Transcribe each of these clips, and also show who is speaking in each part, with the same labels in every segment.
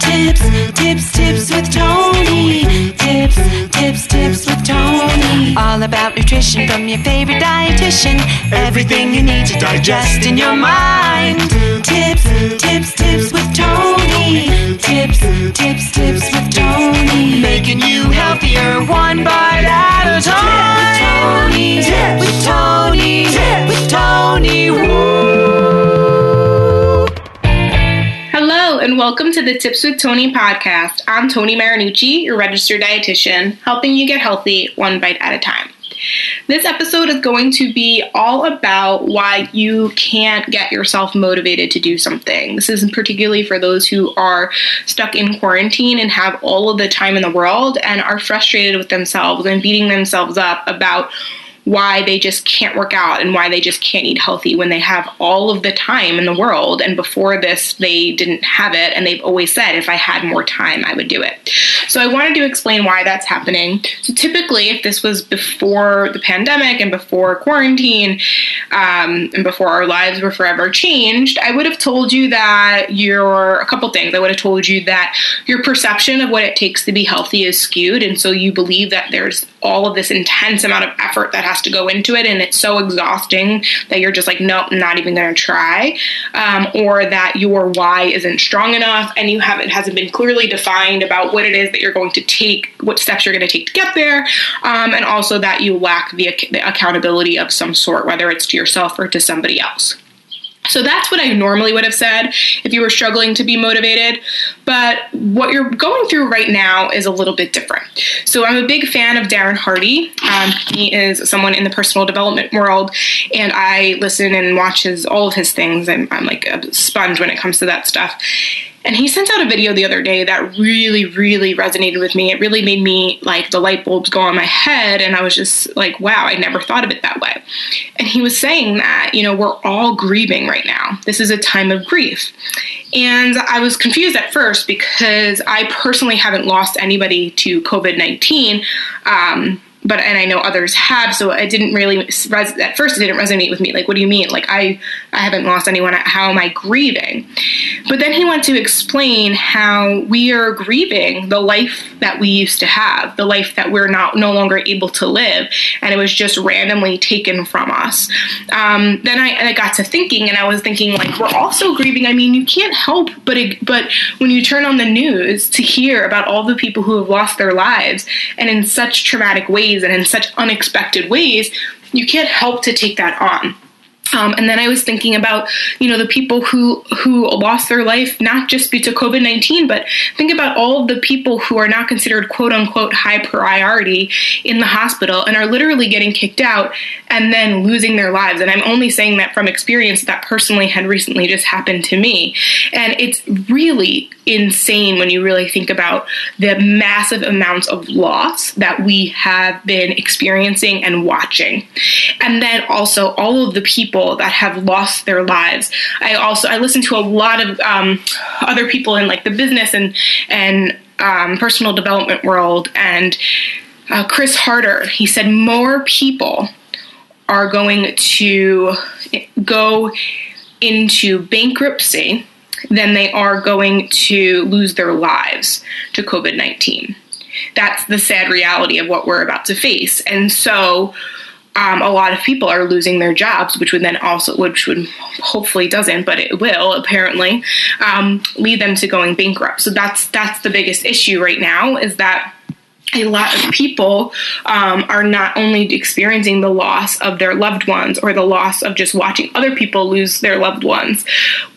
Speaker 1: Tips with Tony. Tips with Tony. All about nutrition from your favorite dietitian. Everything you need to digest in your mind. Tips with Tony. Tips with Tony. Making you healthier one bite at a time. With Tony. With Tony. Woo.
Speaker 2: Hello, and welcome to the Tips with Tony podcast. I'm Tony Marinucci, your registered dietitian, helping you get healthy one bite at a time. This episode is going to be all about why you can't get yourself motivated to do something. This is particularly for those who are stuck in quarantine and have all of the time in the world and are frustrated with themselves and beating themselves up about why they just can't work out and why they just can't eat healthy when they have all of the time in the world. And before this, they didn't have it. And they've always said, if I had more time, I would do it. So I wanted to explain why that's happening. So typically, if this was before the pandemic and before quarantine and before our lives were forever changed, I would have told you that a couple things. I would have told you that your perception of what it takes to be healthy is skewed. And so you believe that there's all of this intense amount of effort that has to go into it, and it's so exhausting that you're just like, nope, I'm not even going to try, or that your why isn't strong enough and it hasn't been clearly defined about what it is that you're going to take, what steps you're going to take to get there, and also that you lack the accountability of some sort, whether it's to yourself or to somebody else. So that's what I normally would have said if you were struggling to be motivated. But what you're going through right now is a little bit different. So I'm a big fan of Darren Hardy. He is someone in the personal development world, and I listen and watch all of his things. I'm like a sponge when it comes to that stuff. And he sent out a video the other day that really, really resonated with me. It really made me, like, the light bulbs go on my head. And I was just like, wow, I never thought of it that way. And he was saying that, we're all grieving right now. This is a time of grief. And I was confused at first because I personally haven't lost anybody to COVID-19. And I know others have, so it didn't really, at first it didn't resonate with me. Like, what do you mean? Like, I haven't lost anyone. How am I grieving? But then he went to explain how we are grieving the life that we used to have, the life that we're no longer able to live, and it was just randomly taken from us. Then I got to thinking, and I was thinking, like, we're also grieving. I mean, you can't help but when you turn on the news to hear about all the people who have lost their lives, and in such traumatic ways, and in such unexpected ways, you can't help to take that on. And then I was thinking about, the people who lost their life, not just due to COVID-19, but think about all of the people who are not considered quote unquote high priority in the hospital and are literally getting kicked out and then losing their lives. And I'm only saying that from experience that personally had recently just happened to me. And it's really insane when you really think about the massive amounts of loss that we have been experiencing and watching. And then also all of the people that have lost their lives. I listen to a lot of other people in like the business and personal development world. And Chris Harder, he said more people are going to go into bankruptcy than they are going to lose their lives to COVID-19. That's the sad reality of what we're about to face. And so a lot of people are losing their jobs, which would hopefully doesn't, but it will apparently lead them to going bankrupt. So that's the biggest issue right now, is that a lot of people are not only experiencing the loss of their loved ones or the loss of just watching other people lose their loved ones,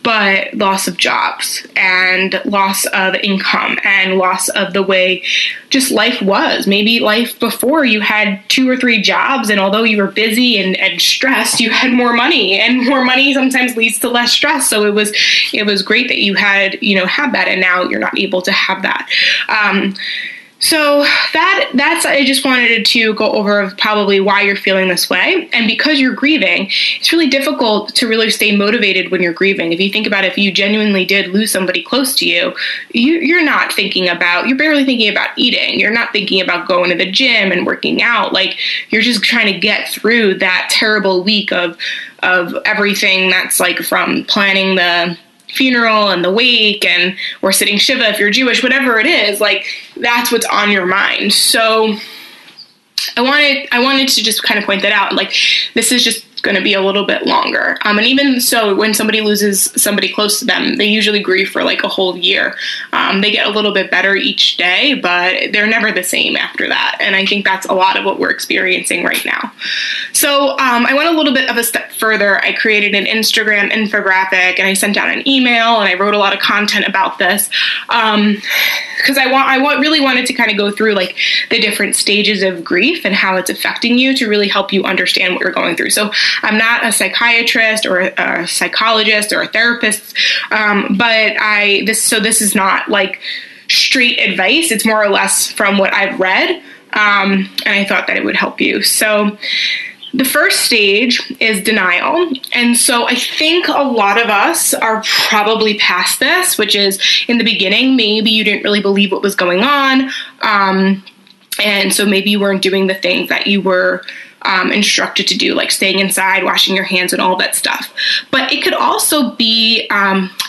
Speaker 2: but loss of jobs and loss of income and loss of the way just life was. Maybe life before, you had 2 or 3 jobs, and although you were busy and stressed, you had more money, and more money sometimes leads to less stress. So it was great that you had that, and now you're not able to have that. So that's I just wanted to go over probably why you're feeling this way. And because you're grieving, it's really difficult to really stay motivated when you're grieving. If you think about if you genuinely did lose somebody close to you, you're barely thinking about eating. You're not thinking about going to the gym and working out. Like, you're just trying to get through that terrible week of everything that's like from planning the funeral and the wake or sitting Shiva if you're Jewish, whatever it is, like that's what's on your mind. So I wanted to just kind of point that out. Like, this is just going to be a little bit longer. And even so, when somebody loses somebody close to them, they usually grieve for like a whole year. They get a little bit better each day, but they're never the same after that. And I think that's a lot of what we're experiencing right now. So I went a little bit of a step further. I created an Instagram infographic, and I sent out an email, and I wrote a lot of content about this because I really wanted to kind of go through like the different stages of grief and how it's affecting you to really help you understand what you're going through. So I'm not a psychiatrist or a psychologist or a therapist, but this is not like straight advice. It's more or less from what I've read, and I thought that it would help you. So the first stage is denial. And so I think a lot of us are probably past this, which is in the beginning, maybe you didn't really believe what was going on. And so maybe you weren't doing the things that you were instructed to do, like staying inside, washing your hands, and all that stuff. But it could also be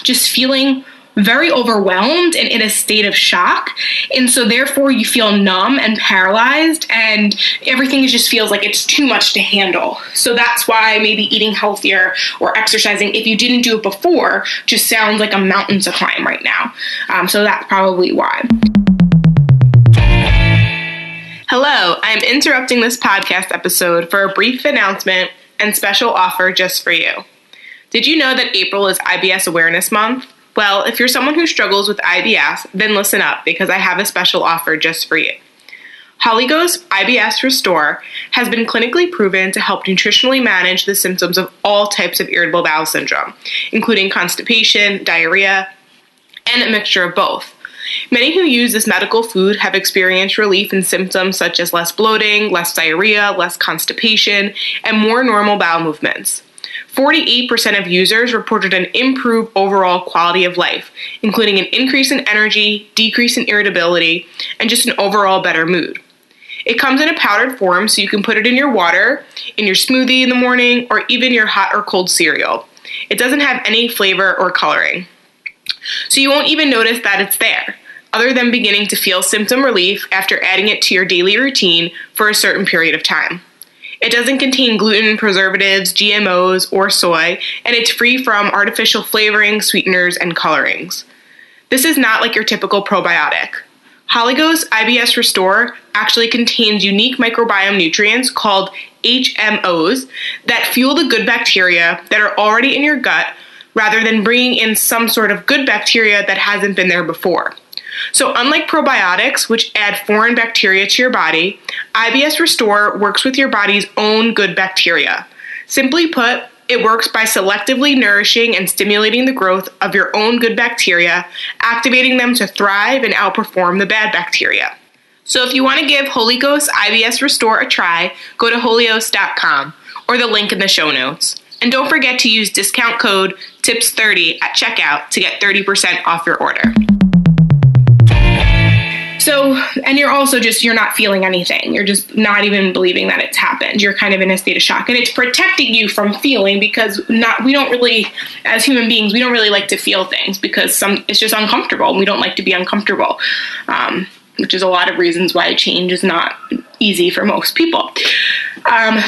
Speaker 2: just feeling very overwhelmed and in a state of shock. And so therefore you feel numb and paralyzed, and everything just feels like it's too much to handle. So that's why maybe eating healthier or exercising, if you didn't do it before, just sounds like a mountain to climb right now. So that's probably why. Hello, I'm interrupting this podcast episode for a brief announcement and special offer just for you. Did you know that April is IBS Awareness Month? Well, if you're someone who struggles with IBS, then listen up because I have a special offer just for you. Holy Ghost IBS Restore has been clinically proven to help nutritionally manage the symptoms of all types of irritable bowel syndrome, including constipation, diarrhea, and a mixture of both. Many who use this medical food have experienced relief in symptoms such as less bloating, less diarrhea, less constipation, and more normal bowel movements. 48% of users reported an improved overall quality of life, including an increase in energy, decrease in irritability, and just an overall better mood. It comes in a powdered form, so you can put it in your water, in your smoothie in the morning, or even your hot or cold cereal. It doesn't have any flavor or coloring, so you won't even notice that it's there, other than beginning to feel symptom relief after adding it to your daily routine for a certain period of time. It doesn't contain gluten, preservatives, GMOs, or soy, and it's free from artificial flavoring, sweeteners, and colorings. This is not like your typical probiotic. Holy Ghost IBS Restore actually contains unique microbiome nutrients called HMOs that fuel the good bacteria that are already in your gut rather than bringing in some sort of good bacteria that hasn't been there before. So unlike probiotics, which add foreign bacteria to your body, IBS Restore works with your body's own good bacteria. Simply put, it works by selectively nourishing and stimulating the growth of your own good bacteria, activating them to thrive and outperform the bad bacteria. So if you want to give Holy Ghost IBS Restore a try, go to holios.com or the link in the show notes. And don't forget to use discount code TIPS30 at checkout to get 30% off your order. So, and you're not feeling anything. You're just not even believing that it's happened. You're kind of in a state of shock. And it's protecting you from feeling because we don't really, as human beings, we don't really like to feel things because it's just uncomfortable. And we don't like to be uncomfortable, which is a lot of reasons why change is not easy for most people.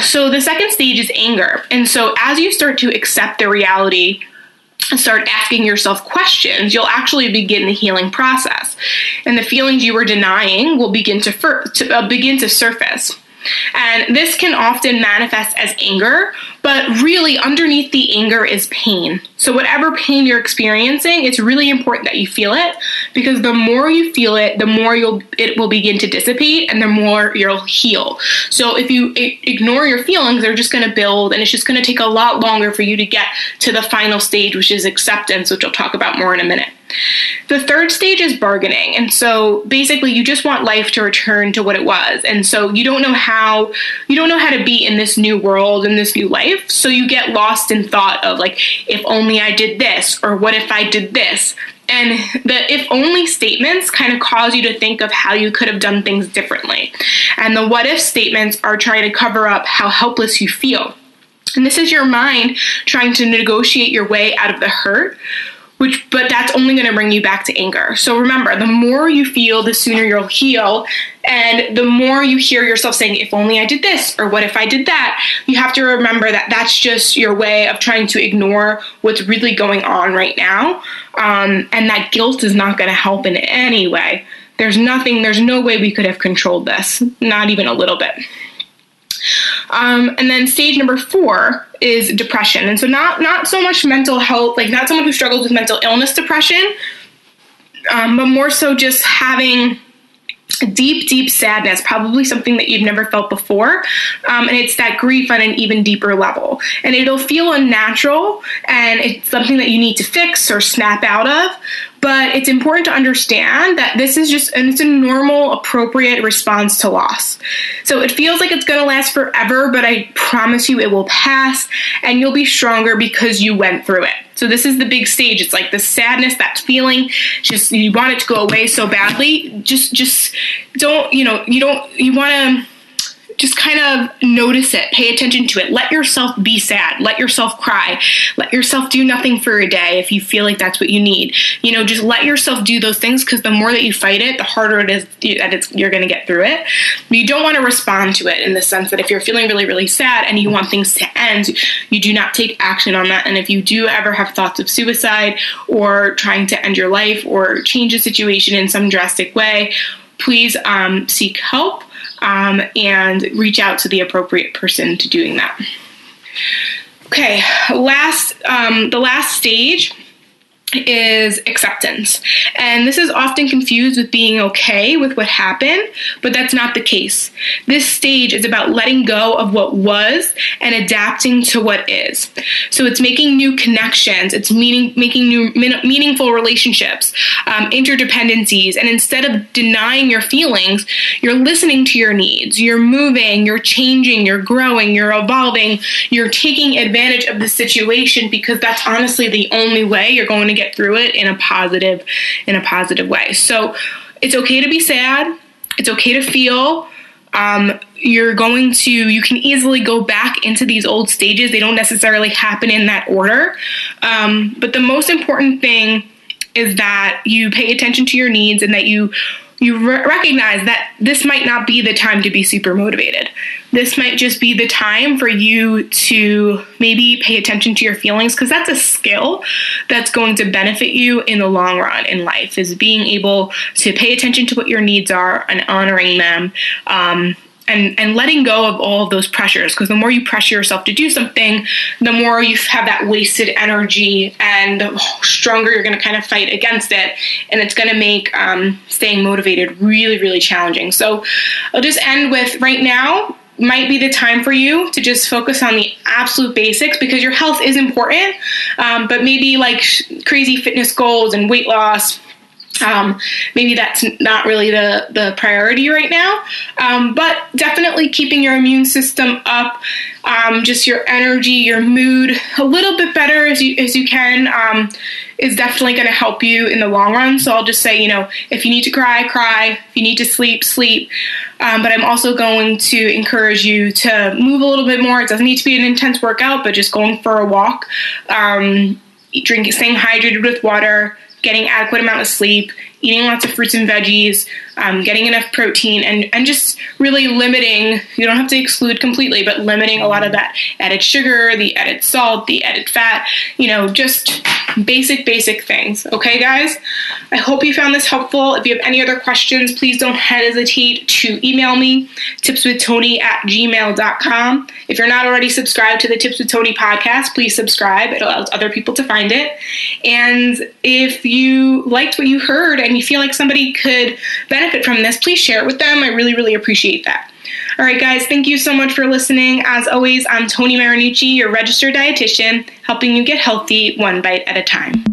Speaker 2: So the second stage is anger. And so as you start to accept the reality and start asking yourself questions, you'll actually begin the healing process. And the feelings you were denying will begin to surface. And this can often manifest as anger, but really underneath the anger is pain. So whatever pain you're experiencing, it's really important that you feel it, because the more you feel it, the more it will begin to dissipate and the more you'll heal. So if you ignore your feelings, they're just going to build, and it's just going to take a lot longer for you to get to the final stage, which is acceptance, which I'll talk about more in a minute. The third stage is bargaining. And so basically you just want life to return to what it was. And so you don't know how to be in this new world, in this new life. So you get lost in thought of like, if only I did this, or what if I did this? And the if only statements kind of cause you to think of how you could have done things differently. And the what if statements are trying to cover up how helpless you feel. And this is your mind trying to negotiate your way out of the hurt, but that's only going to bring you back to anger. So remember, the more you feel, the sooner you'll heal. And the more you hear yourself saying, if only I did this, or what if I did that, you have to remember that that's just your way of trying to ignore what's really going on right now. And that guilt is not going to help in any way. There's no way we could have controlled this, not even a little bit. And then stage number 4 is depression. And so not so much mental health, like not someone who struggles with mental illness depression, but more so just having deep sadness, probably something that you've never felt before. And it's that grief on an even deeper level. And it'll feel unnatural, and it's something that you need to fix or snap out of. But it's important to understand that this is it's a normal, appropriate response to loss. So it feels like it's going to last forever, but I promise you it will pass, and you'll be stronger because you went through it. So this is the big stage. It's like the sadness, that feeling, just you want it to go away so badly. Just don't, you want to just kind of notice it, pay attention to it. Let yourself be sad. Let yourself cry. Let yourself do nothing for a day if you feel like that's what you need. Just let yourself do those things, because the more that you fight it, the harder it is that you're going to get through it. But you don't want to respond to it in the sense that if you're feeling really, really sad and you want things to end, you do not take action on that. And if you do ever have thoughts of suicide or trying to end your life or change the situation in some drastic way, please seek help. And reach out to the appropriate person to doing that. Okay, the last stage is acceptance. And this is often confused with being okay with what happened, but that's not the case. This stage is about letting go of what was and adapting to what is. So it's making new connections, it's making new meaningful relationships, interdependencies, and instead of denying your feelings, you're listening to your needs, you're moving, you're changing, you're growing, you're evolving, you're taking advantage of the situation, because that's honestly the only way you're going to get through it in a positive way. So it's okay to be sad. It's okay to feel. You can easily go back into these old stages. They don't necessarily happen in that order. But the most important thing is that you pay attention to your needs, and that you recognize that this might not be the time to be super motivated. This might just be the time for you to maybe pay attention to your feelings, because that's a skill that's going to benefit you in the long run in life, is being able to pay attention to what your needs are and honoring them. And letting go of all of those pressures, because the more you pressure yourself to do something, the more you have that wasted energy, and the stronger you're going to kind of fight against it, and it's going to make staying motivated really, really challenging. So I'll just end with, right now might be the time for you to just focus on the absolute basics, because your health is important, but maybe like crazy fitness goals and weight loss, maybe that's not really the priority right now, but definitely keeping your immune system up, just your energy, your mood a little bit better as you can, is definitely going to help you in the long run. So I'll just say, if you need to cry, cry. If you need to sleep, sleep. But I'm also going to encourage you to move a little bit more. It doesn't need to be an intense workout, but just going for a walk, staying hydrated with water, getting adequate amount of sleep, eating lots of fruits and veggies, getting enough protein, and just really limiting, you don't have to exclude completely, but limiting a lot of that added sugar, the added salt, the added fat, just basic things. Okay, guys? I hope you found this helpful. If you have any other questions, please don't hesitate to email me, tipswithtony@gmail.com. If you're not already subscribed to the Tips with Tony podcast, please subscribe. It allows other people to find it. And if you liked what you heard and you feel like somebody could benefit from this, please share it with them. I really, really appreciate that. All right, guys, thank you so much for listening. As always, I'm Tony Marinucci, your registered dietitian, helping you get healthy one bite at a time.